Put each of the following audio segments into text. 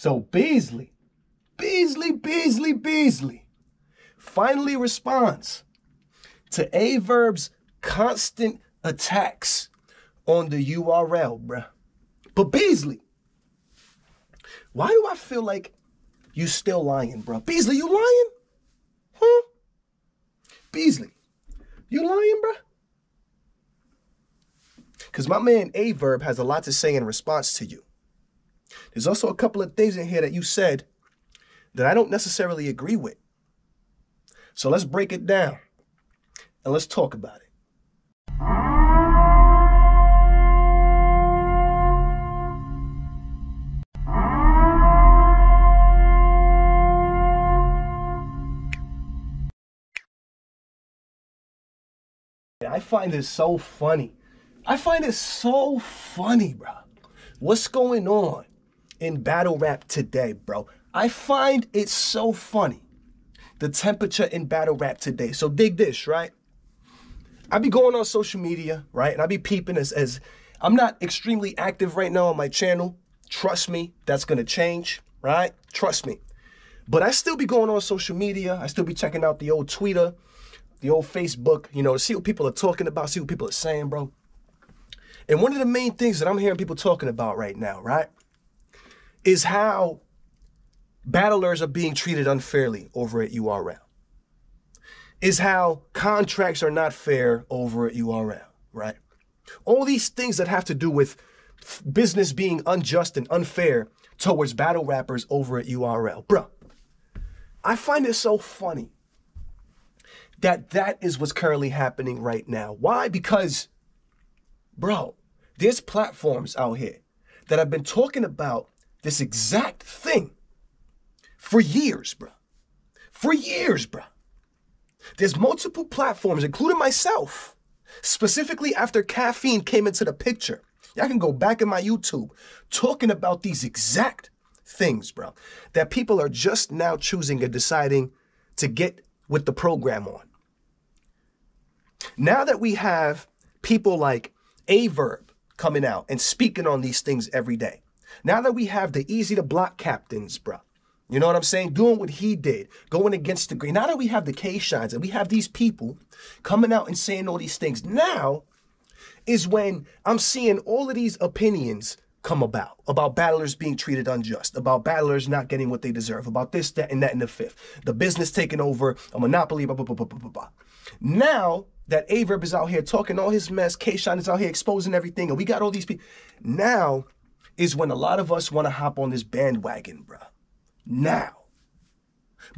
So Beasley finally responds to Verbs' constant attacks on the URL, bruh. But Beasley, why do I feel like you still lying, bro? Beasley, you lying? Huh? Beasley, you lying, bruh? Because my man Verb has a lot to say in response to you. There's also a couple of things in here that you said that I don't necessarily agree with. So let's break it down and let's talk about it. I find it so funny. I find it so funny, bro. What's going on in battle rap today, bro? I find it so funny. The temperature in battle rap today. So dig this, right? I be going on social media, right? And I be peeping as I'm not extremely active right now on my channel. Trust me, that's going to change, right? Trust me. But I still be going on social media. I still be checking out the old Twitter, the old Facebook, you know, to see what people are talking about, see what people are saying, bro. And one of the main things that I'm hearing people talking about right now, right, is how battlers are being treated unfairly over at URL. Is how contracts are not fair over at URL, right? All these things that have to do with business being unjust and unfair towards battle rappers over at URL. Bro, I find it so funny that is what's currently happening right now. Why? Because, bro, there's platforms out here that have been talking about this exact thing for years, bro. For years, bro. There's multiple platforms, including myself, specifically after caffeine came into the picture. Y'all can go back in my YouTube talking about these exact things, bro, that people are just now choosing and deciding to get with the program on. Now that we have people like Verb coming out and speaking on these things every day, now that we have the easy to block captains, bro, you know what I'm saying? Doing what he did, going against the grain. Now that we have the K-Shines and we have these people coming out and saying all these things, now is when I'm seeing all of these opinions come about battlers being treated unjust, about battlers not getting what they deserve, about this, that, and the fifth, the business taking over, a monopoly, blah, blah, blah, blah, blah, blah. Now that Verb is out here talking all his mess, K-Shine is out here exposing everything, and we got all these people. Now is when a lot of us want to hop on this bandwagon, bro. Now.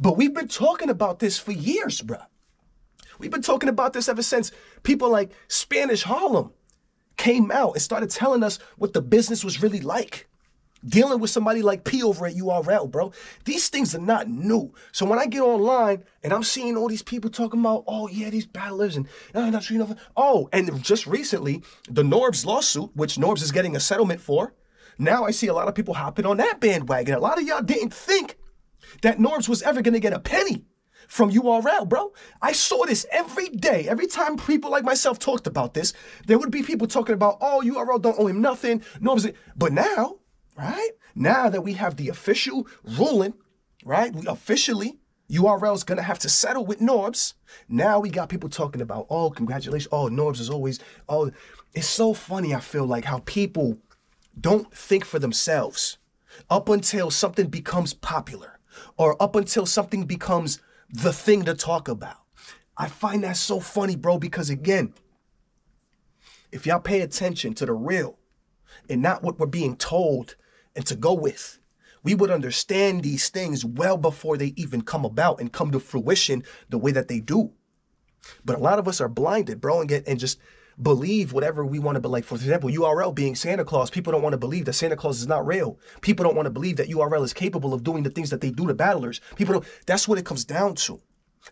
But we've been talking about this for years, bro. We've been talking about this ever since people like Spanish Harlem came out and started telling us what the business was really like. Dealing with somebody like P over at URL, bro. These things are not new. So when I get online and I'm seeing all these people talking about, oh yeah, these battlers and and just recently, the Norbs lawsuit, which Norbs is getting a settlement for. Now I see a lot of people hopping on that bandwagon. A lot of y'all didn't think that Norbs was ever going to get a penny from URL, bro. I saw this every day. Every time people like myself talked about this, there would be people talking about, oh, URL don't owe him nothing. Norbs. But now, right? Now that we have the official ruling, right? Officially, URL is going to have to settle with Norbs. Now we got people talking about, oh, congratulations. Oh, Norbs is always, oh, it's so funny. I feel like how people don't think for themselves up until something becomes popular or up until something becomes the thing to talk about. I find that so funny, bro, because again, if y'all pay attention to the real and not what we're being told and to go with, we would understand these things well before they even come about and come to fruition the way that they do. But a lot of us are blinded, bro, and just believe whatever we want to believe. For example, URL being Santa Claus, people don't want to believe that Santa Claus is not real. People don't want to believe that URL is capable of doing the things that they do to battlers. People don't, that's what it comes down to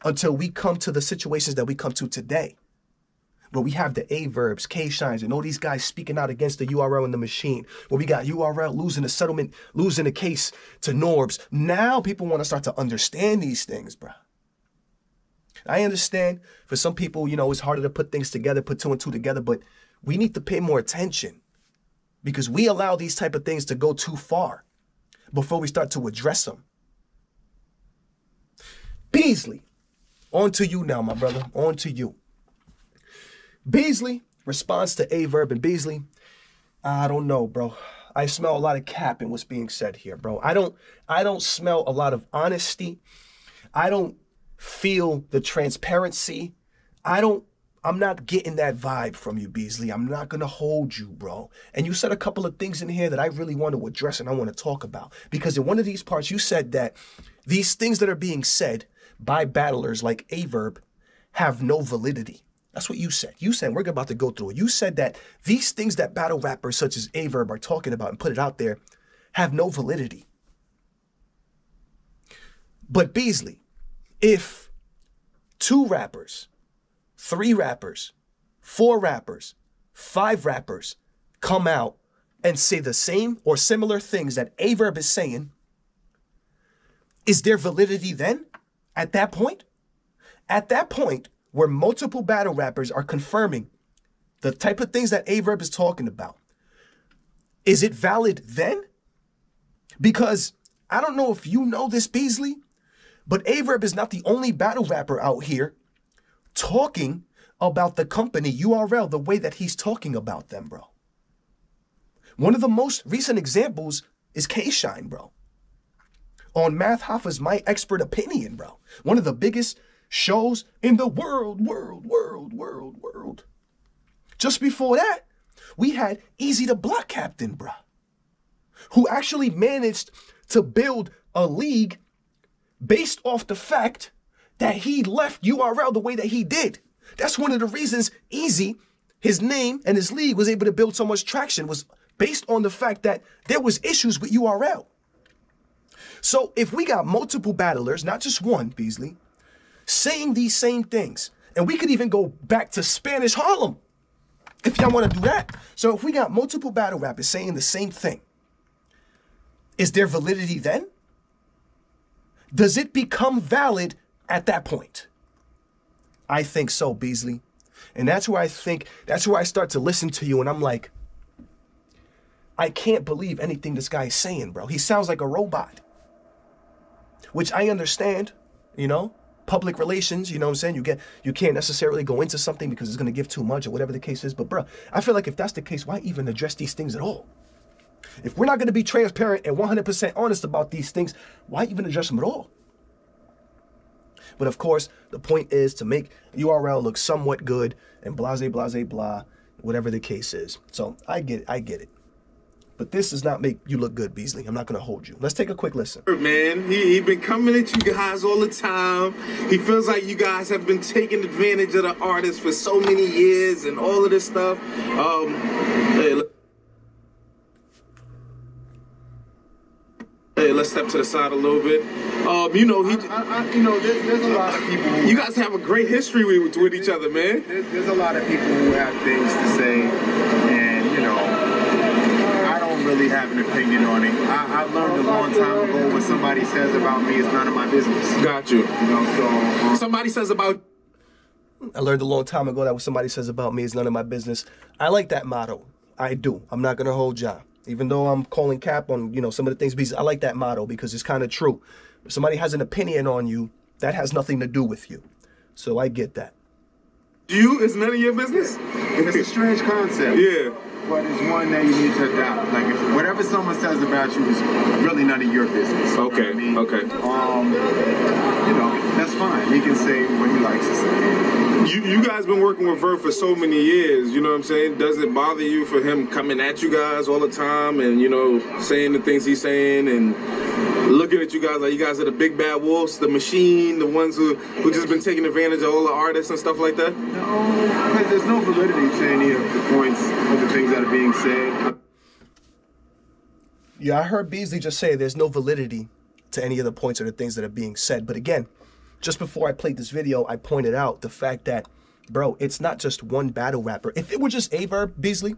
until we come to the situations that we come to today. Where we have the Verbs, K-Shines, and all these guys speaking out against the URL and the machine. Where we got URL losing the settlement, losing the case to Norbs. Now people want to start to understand these things, bro. I understand for some people, you know, it's harder to put things together, put two and two together, but we need to pay more attention because we allow these type of things to go too far. before we start to address them. Beasley, on to you now, my brother. On to you. Beasley responds to A Verb, and Beasley, I don't know, bro. I smell a lot of cap in what's being said here, bro. I don't smell a lot of honesty. I don't feel the transparency. I'm not getting that vibe from you, Beasley. I'm not going to hold you, bro. And you said a couple of things in here that I really want to address and I want to talk about. Because in one of these parts, you said that these things that are being said by battlers like A Verb have no validity. That's what you said. You said, we're about to go through it. You said that these things that battle rappers such as A Verb are talking about and put it out there have no validity. But Beasley, if 2 rappers, 3 rappers, 4 rappers, 5 rappers come out and say the same or similar things that A Verb is saying, is there validity then at that point? At that point, where multiple battle rappers are confirming the type of things that A Verb is talking about, is it valid then? Because I don't know if you know this, Beasley, but A Verb is not the only battle rapper out here talking about the company URL the way that he's talking about them, bro. One of the most recent examples is K-Shine, bro. On Math Hoffa's My Expert Opinion, bro. One of the biggest shows in the world. Just before that, we had Easy the Block Captain, bro, who actually managed to build a league based off the fact that he left URL the way that he did. That's one of the reasons Easy, his name and his league was able to build so much traction, was based on the fact that there was issues with URL. So if we got multiple battlers, not just one, Beasley, saying these same things, and we could even go back to Spanish Harlem if y'all want to do that. So if we got multiple battle rappers saying the same thing, is there validity then? Does it become valid at that point? I think so, Beasley. And that's where I start to listen to you and I'm like, I can't believe anything this guy is saying, bro. He sounds like a robot, which I understand, you know, public relations, you know what I'm saying? You can't necessarily go into something because it's going to give too much or whatever the case is. But bro, I feel like if that's the case, why even address these things at all? If we're not going to be transparent and 100% honest about these things, why even address them at all? But of course, the point is to make URL look somewhat good and blah, whatever the case is. So I get it. But this does not make you look good, Beasley. I'm not going to hold you. Let's take a quick listen. Man, he been coming at you guys all the time. He feels like you guys have been taking advantage of the artists for so many years and all of this stuff. Hey, let's step to the side a little bit. You know, there's a lot of people. You guys have a great history with each other, man. There's a lot of people who have things to say, and you know, I don't really have an opinion on it. I learned a long time ago what somebody says about me is none of my business. Got you. You know, so somebody says about. I learned a long time ago that what somebody says about me is none of my business. I like that motto. I do. I'm not gonna hold y'all. Even though I'm calling cap on, you know, some of the things, I like that motto because it's kind of true. If somebody has an opinion on you, that has nothing to do with you. So I get that. You is none of your business? It's a strange concept. Yeah. But it's one that you need to adopt. Like, if whatever someone says about you is really none of your business. Okay, you know what I mean? Okay. You know, that's fine. He can say what he likes to say. You guys been working with Verb for so many years, you know what I'm saying? Does it bother you for him coming at you guys all the time and, you know, saying the things he's saying and looking at you guys like you guys are the big bad wolves, the machine, the ones who just been taking advantage of all the artists and stuff like that? No, because there's no validity to any of the points of the things that are being said. Yeah, I heard Beasley just say there's no validity to any of the points or the things that are being said. But again, just before I played this video, I pointed out the fact that, bro, it's not just one battle rapper. If it were just A Verb, Beasley,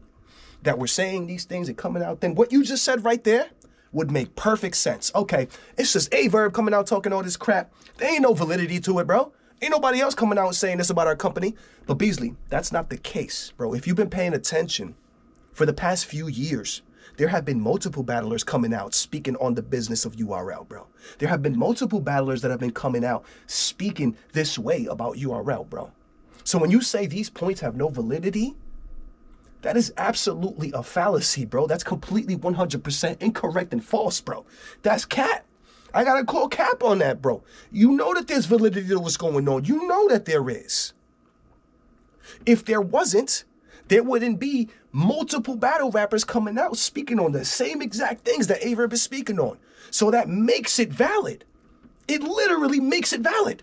that were saying these things and coming out, then what you just said right there would make perfect sense. Okay, it's just A Verb coming out talking all this crap. There ain't no validity to it, bro. Ain't nobody else coming out and saying this about our company. But Beasley, that's not the case, bro. If you've been paying attention for the past few years, there have been multiple battlers coming out speaking on the business of URL, bro. There have been multiple battlers that have been coming out speaking this way about URL, bro. So when you say these points have no validity, that is absolutely a fallacy, bro. That's completely 100% incorrect and false, bro. That's cap. I gotta call cap on that, bro. You know that there's validity to what's going on. You know that there is. If there wasn't, there wouldn't be multiple battle rappers coming out speaking on the same exact things that Averb is speaking on. So that makes it valid. It literally makes it valid.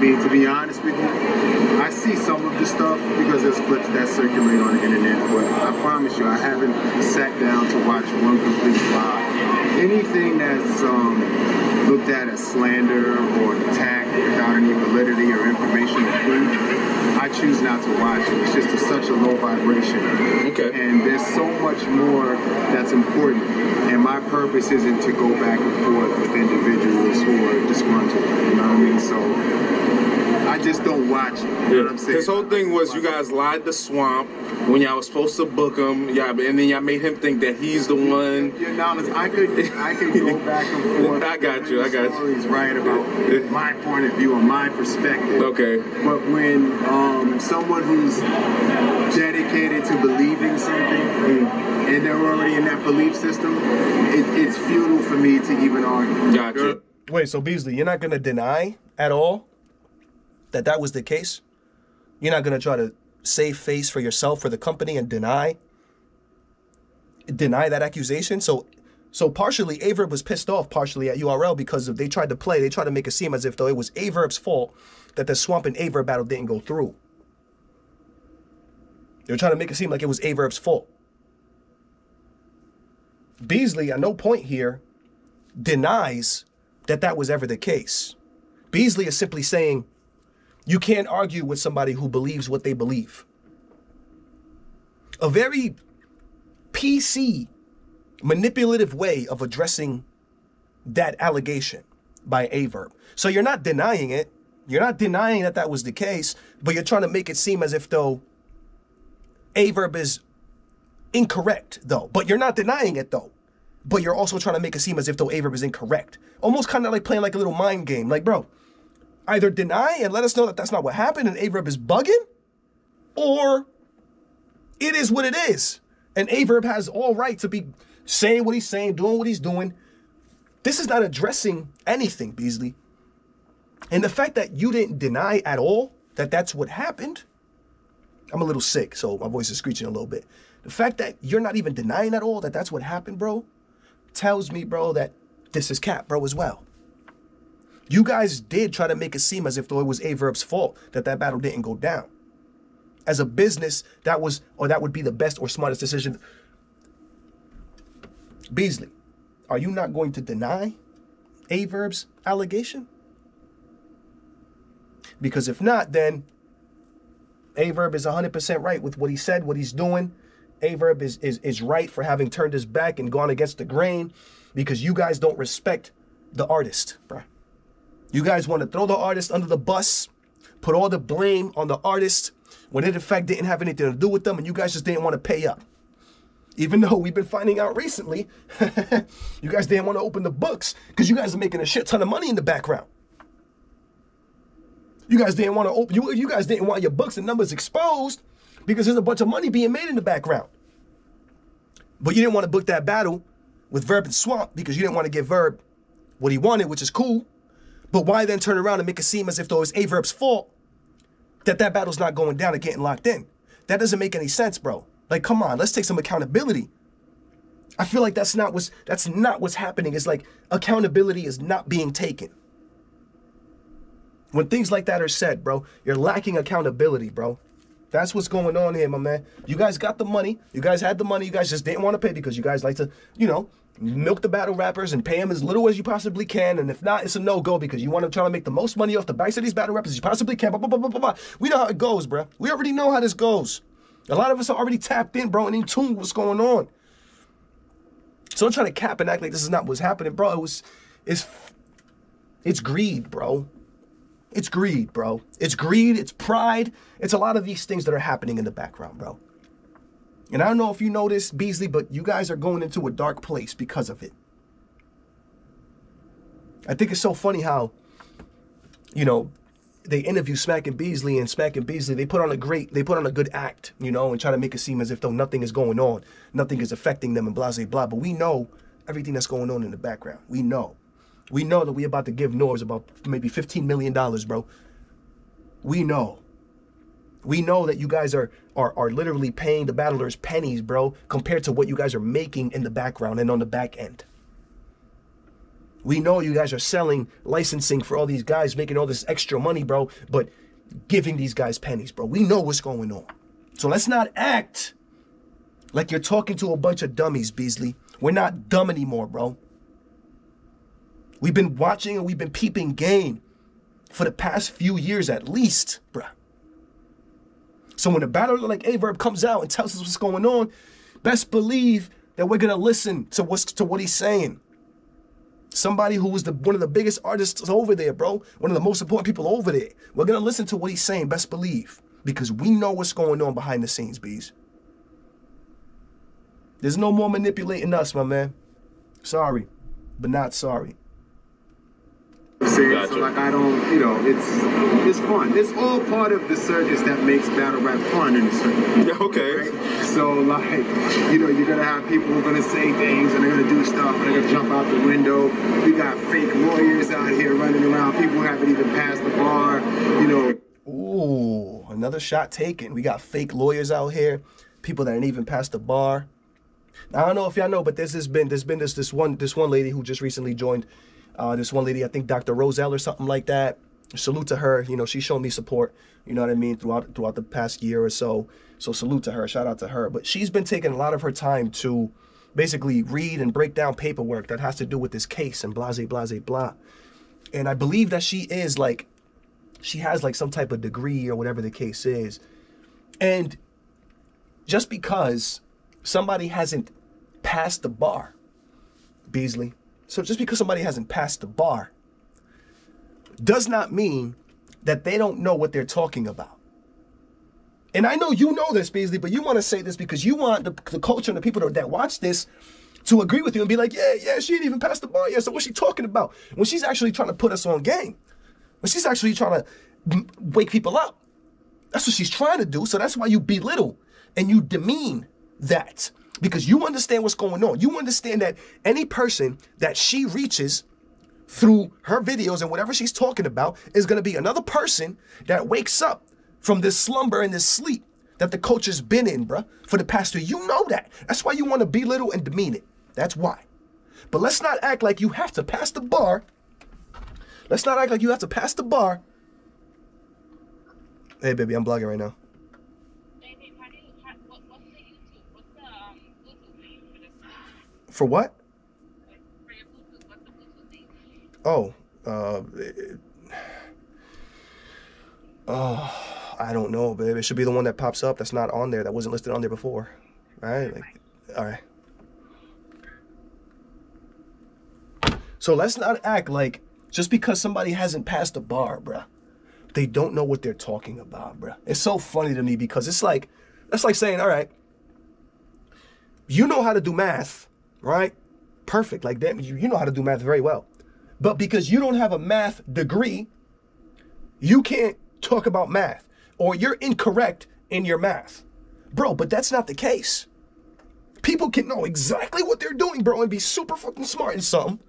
To be honest with you, I see some of the stuff because there's clips that circulate on the internet, but I promise you, I haven't sat down to watch one complete live. Anything that's looked at as slander or attack without any validity or information or proof, I choose not to watch it. It's just such a low vibration. Okay. And there's so much more that's important. And my purpose isn't to go back and forth with individuals who are disgruntled. You know what I mean? So I just don't watch it. You know what I'm saying? His whole thing was you guys lied to Swamp when y'all was supposed to book him, and then y'all made him think that he's the one. Yeah, now I could go back and forth. I got you. Stories, right, about my point of view or my perspective. Okay. But when someone who's dedicated to believing something and they're already in that belief system, it's futile for me to even argue. Gotcha. Wait, so Beasley, you're not gonna deny at all that was the case? You're not gonna try to save face for yourself, for the company, and deny that accusation? So partially Averb was pissed off partially at URL because they tried to make it seem as if though it was Averb's fault that the Swamp and Averb battle didn't go through. They were trying to make it seem like it was Averb's fault. Beasley, at no point here, denies that was ever the case. Beasley is simply saying, you can't argue with somebody who believes what they believe. A very PC, manipulative way of addressing that allegation by Averb. So you're not denying it. You're not denying that was the case, but you're trying to make it seem as if though Averb is incorrect, though. But you're not denying it, though. But you're also trying to make it seem as if though Averb is incorrect. Almost kind of like playing like a little mind game. Like, bro, either deny and let us know that that's not what happened and Averb is bugging, or it is what it is. And Averb has all right to be saying what he's saying, doing what he's doing. This is not addressing anything, Beasley. And the fact that you didn't deny at all that that's what happened, I'm a little sick, so my voice is screeching a little bit. The fact that you're not even denying at all that that's what happened, bro, tells me, bro, that this is cap, bro, as well. You guys did try to make it seem as if though it was Averb's fault that battle didn't go down. As a business, that would be the best or smartest decision. Beasley, are you not going to deny Averb's allegation? Because if not, then Averb is 100% right with what he said, what he's doing. Averb is right for having turned his back and gone against the grain because you guys don't respect the artist, bro. You guys want to throw the artist under the bus, put all the blame on the artist when it in fact didn't have anything to do with them and you guys just didn't want to pay up. Even though we've been finding out recently, you guys didn't want to open the books because you guys are making a shit ton of money in the background. You guys didn't want to open. You guys didn't want your books and numbers exposed because there's a bunch of money being made in the background. But you didn't want to book that battle with Verb and Swamp because you didn't want to give Verb what he wanted, which is cool. But why then turn around and make it seem as if though it's Averb's fault that battle's not going down and getting locked in? That doesn't make any sense, bro. Like, come on, let's take some accountability. I feel like that's not what's happening. It's like accountability is not being taken. When things like that are said, bro, you're lacking accountability, bro. That's what's going on here, my man. You guys got the money. You guys had the money. You guys just didn't want to pay because you guys like to, you know, milk the battle rappers and pay them as little as you possibly can. And if not, it's a no-go because you want to try to make the most money off the backs of these battle rappers as you possibly can. Blah, blah, blah, blah, blah. We know how it goes, bro. We already know how this goes. A lot of us are already tapped in, bro, and in tune with what's going on. So I'm trying to cap and act like this is not what's happening, bro. It's greed, bro. It's greed, bro. It's greed, it's pride. It's a lot of these things that are happening in the background, bro. And I don't know if you know this, Beasley, but you guys are going into a dark place because of it. I think it's so funny how, you know, they interview Smack and Beasley, and Smack and Beasley, they put on a good act, you know, and try to make it seem as if though nothing is going on, nothing is affecting them and blah, blah, blah. But we know everything that's going on in the background. We know that we about to give Norris about maybe $15 million, bro. We know that you guys are literally paying the battlers pennies, bro, compared to what you guys are making in the background and on the back end. We know you guys are selling licensing for all these guys, making all this extra money, bro, but giving these guys pennies, bro. We know what's going on. So let's not act like you're talking to a bunch of dummies, Beasley. We're not dumb anymore, bro. We've been watching and we've been peeping game for the past few years at least, bruh. So when a battler like A-Verb comes out and tells us what's going on, best believe that we're gonna listen to what he's saying. Somebody who was one of the biggest artists over there, bro. One of the most important people over there. We're gonna listen to what he's saying, best believe. Because we know what's going on behind the scenes, Bees. There's no more manipulating us, my man. Sorry, but not sorry. Gotcha. So like I don't, you know, it's fun. It's all part of the circus that makes battle rap fun in the circus. Yeah, okay. Right? So like, you know, you're gonna have people who are gonna say things and they're gonna do stuff and they're gonna jump out the window. We got fake lawyers out here running around. People who haven't even passed the bar, you know. Ooh, another shot taken. We got fake lawyers out here. People that ain't even passed the bar. Now, I don't know if y'all know, but there's been this one lady who just recently joined. This one lady, I think Dr. Roselle or something like that. Salute to her. You know, she showed me support, you know what I mean, throughout the past year or so. So salute to her, shout out to her. But she's been taking a lot of her time to basically read and break down paperwork that has to do with this case and blah, blah, blah, blah. And I believe that she has like some type of degree or whatever the case is. And just because somebody hasn't passed the bar, Beasley, so just because somebody hasn't passed the bar does not mean that they don't know what they're talking about. And I know you know this, Beasley, but you want to say this because you want the culture and the people that watch this to agree with you and be like, yeah, she didn't even pass the bar. Yeah, so what's she talking about? When she's actually trying to put us on game. When she's actually trying to wake people up. That's what she's trying to do. So that's why you belittle and you demean that. Because you understand what's going on. You understand that any person that she reaches through her videos and whatever she's talking about is going to be another person that wakes up from this slumber and this sleep that the culture's been in, bruh, for the past 2 years. You know that. That's why you want to belittle and demean it. That's why. But let's not act like you have to pass the bar. Let's not act like you have to pass the bar. Hey, baby, I'm blogging right now. For what? For your Bluetooth, what's the Bluetooth name? I don't know, babe. It should be the one that pops up that's not on there, that wasn't listed on there before. Right? Like, all right. So let's not act like just because somebody hasn't passed the bar, bruh, they don't know what they're talking about, bruh. It's so funny to me because it's like, that's like saying, all right, you know how to do math, right? Perfect. Like that, you know how to do math very well. But because you don't have a math degree, you can't talk about math, or you're incorrect in your math. Bro, but that's not the case. People can know exactly what they're doing, bro, and be super fucking smart in something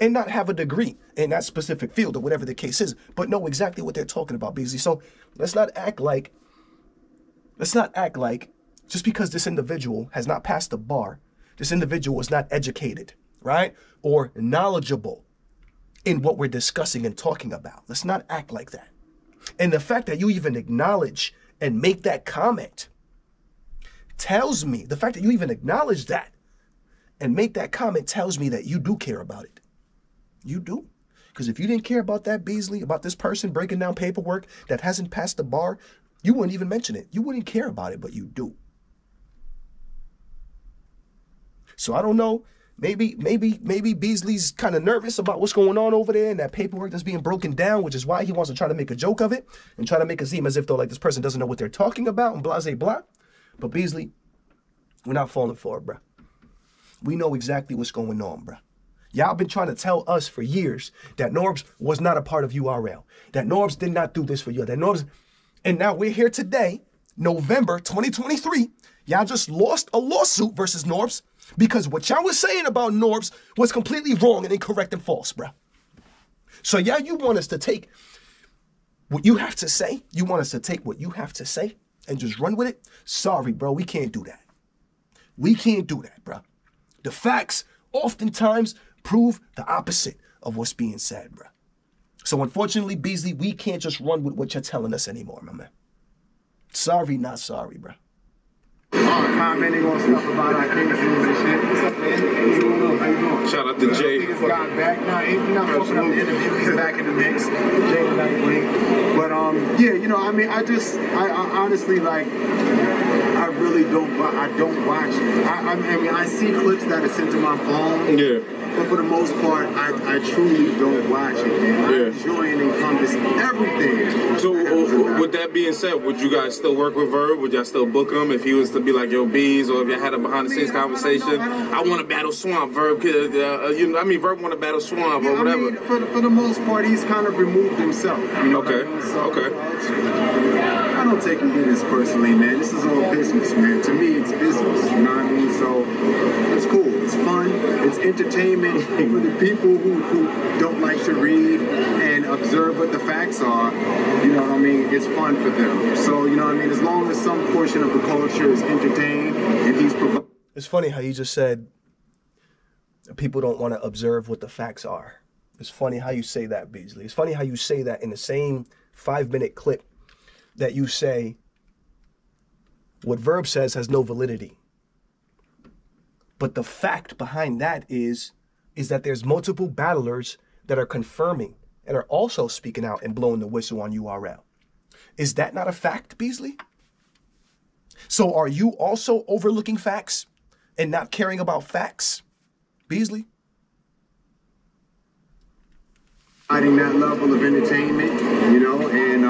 and not have a degree in that specific field or whatever the case is, but know exactly what they're talking about, Beasley. So let's not act like just because this individual has not passed the bar, this individual is not educated, right? Or knowledgeable in what we're discussing and talking about. Let's not act like that. And the fact that you even acknowledge and make that comment tells me, the fact that you even acknowledge that and make that comment tells me that you do care about it. You do. Because if you didn't care about that, Beasley, about this person breaking down paperwork that hasn't passed the bar, you wouldn't even mention it. You wouldn't care about it, but you do. So I don't know. Maybe Beasley's kind of nervous about what's going on over there and that paperwork that's being broken down, which is why he wants to try to make a joke of it and try to make it seem as if though like this person doesn't know what they're talking about and blah, blah, blah. But Beasley, We're not falling for it, bruh. We know exactly what's going on, bruh. Y'all been trying to tell us for years that Norbs was not a part of URL, that Norbs did not do this for you, that Norbs, and now we're here today, November 2023. Y'all just lost a lawsuit versus Norbs because what y'all was saying about Norbs was completely wrong and incorrect and false, bruh. So yeah, you want us to take what you have to say? You want us to take what you have to say and just run with it? Sorry, bro, we can't do that. We can't do that, bro. The facts oftentimes prove the opposite of what's being said, bro. So unfortunately, Beasley, we can't just run with what you're telling us anymore, my man. Sorry, not sorry, bro. Commenting on stuff about our cases and shit. What's up, man? What's going on? How you doing? Shout out to Jay. This guy back. Nah, he's not fucking up the interview. He's back in the mix. Jay Nightwing. But yeah, you know, I mean, I honestly, like, I really don't watch it. I mean, I see clips that are sent to my phone. Yeah. But for the most part, I truly don't watch it, man. I enjoy and encompass everything. So, with that being said, would you guys still work with Verb? Would y'all still book him if he was to be like, yo, Bees, or if you had a behind-the-scenes conversation? I want to battle Swamp, Verb. Verb want to battle Swamp or whatever. I mean, for the most part, he's kind of removed himself. You know Okay. what I mean? So, Okay. I don't take business personally, man. This is all business, man. To me, it's business. You know what I mean? So it's cool. It's fun. It's entertainment for the people who don't like to read and observe what the facts are. You know what I mean? It's fun for them. So, you know what I mean? As long as some portion of the culture is entertained and he's providing. It's funny how you just said people don't want to observe what the facts are. It's funny how you say that, Beasley. It's funny how you say that in the same 5-minute clip that you say what Verb says has no validity. But the fact behind that is that there's multiple battlers that are confirming and are also speaking out and blowing the whistle on URL. Is that not a fact, Beasley? So are you also overlooking facts and not caring about facts, Beasley? Providing that level of entertainment, you know, and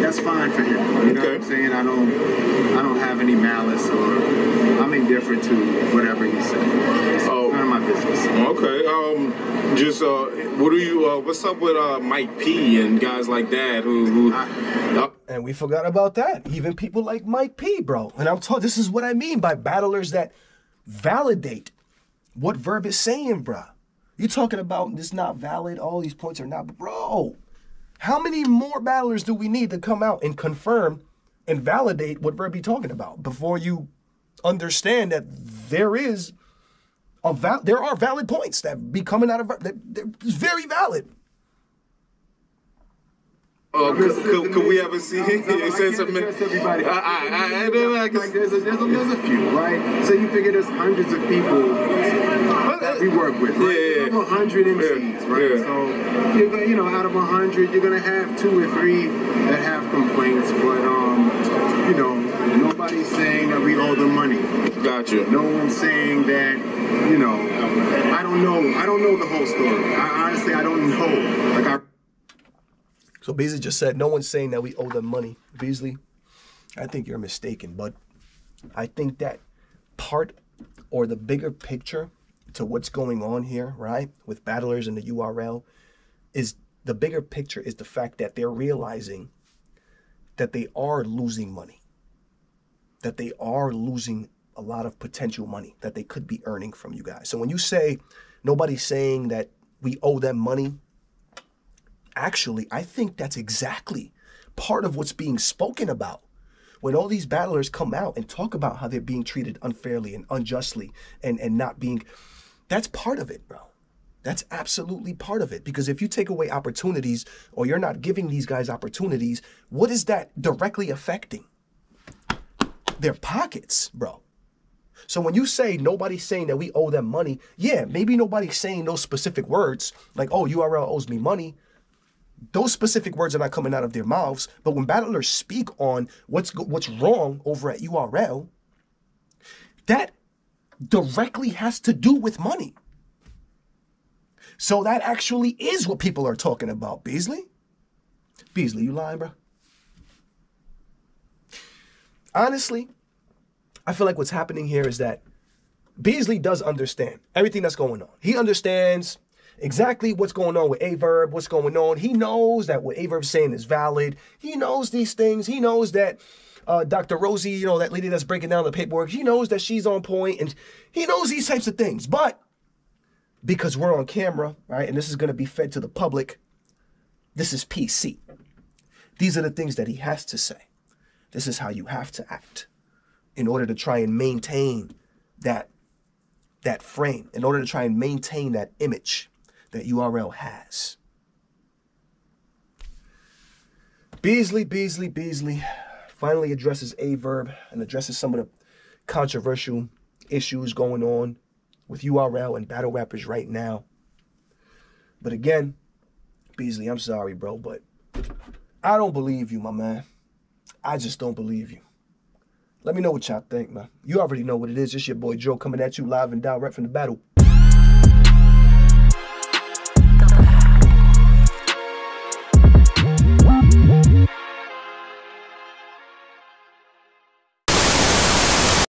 that's fine for him. You know what I'm saying? I don't have any malice, or I'm indifferent to whatever he said. It's none of my business. Okay. What's up with Mike P and guys like that And we forgot about that. Even people like Mike P, bro. And I'm told this is what I mean by battlers that validate what Verb is saying, bro. You're talking about this not valid, all these points are not, bro. How many more battlers do we need to come out and confirm and validate what Verb be talking about before you understand that there are valid points that be coming out of Verb? They're very valid. Could we ever see him? There's a few, right? So you figure there's hundreds of people that we work with, right? 100 MCs, right? So you know, out of 100, you're gonna have 2 or 3 that have complaints, but you know, nobody's saying that we owe them money. Gotcha. No one's saying that, you know, I don't know the whole story. Honestly, I don't know. So Beasley just said, no one's saying that we owe them money. Beasley, I think you're mistaken, but I think that part or the bigger picture to what's going on here, right, with battlers and the URL, is the bigger picture is the fact that they're realizing that they are losing money, that they are losing a lot of potential money that they could be earning from you guys. So when you say nobody's saying that we owe them money, actually, I think that's exactly part of what's being spoken about. When all these battlers come out and talk about how they're being treated unfairly and unjustly and not being, that's part of it, bro. That's absolutely part of it. Because if you take away opportunities or you're not giving these guys opportunities, what is that directly affecting? Their pockets, bro. So when you say nobody's saying that we owe them money, yeah, maybe nobody's saying those specific words like, oh, URL owes me money. Those specific words are not coming out of their mouths, but when battlers speak on what's wrong over at URL, that directly has to do with money. So that actually is what people are talking about, Beasley. Beasley, you lying, bro? Honestly, I feel like what's happening here is that Beasley does understand everything that's going on. He understands exactly what's going on with Verb, what's going on. He knows that what Verb's saying is valid. He knows these things. He knows that Dr. Rosie, you know, that lady that's breaking down the paperwork, he knows that she's on point, and he knows these types of things. But because we're on camera, right, and this is going to be fed to the public, this is PC. These are the things that he has to say. This is how you have to act in order to try and maintain that frame, in order to try and maintain that image that URL has. Beasley finally addresses Verb and addresses some of the controversial issues going on with URL and battle rappers right now. But again, Beasley, I'm sorry, bro, but I don't believe you, my man. I just don't believe you. Let me know what y'all think, man. You already know what it is. It's your boy Joe coming at you live and direct from the battle.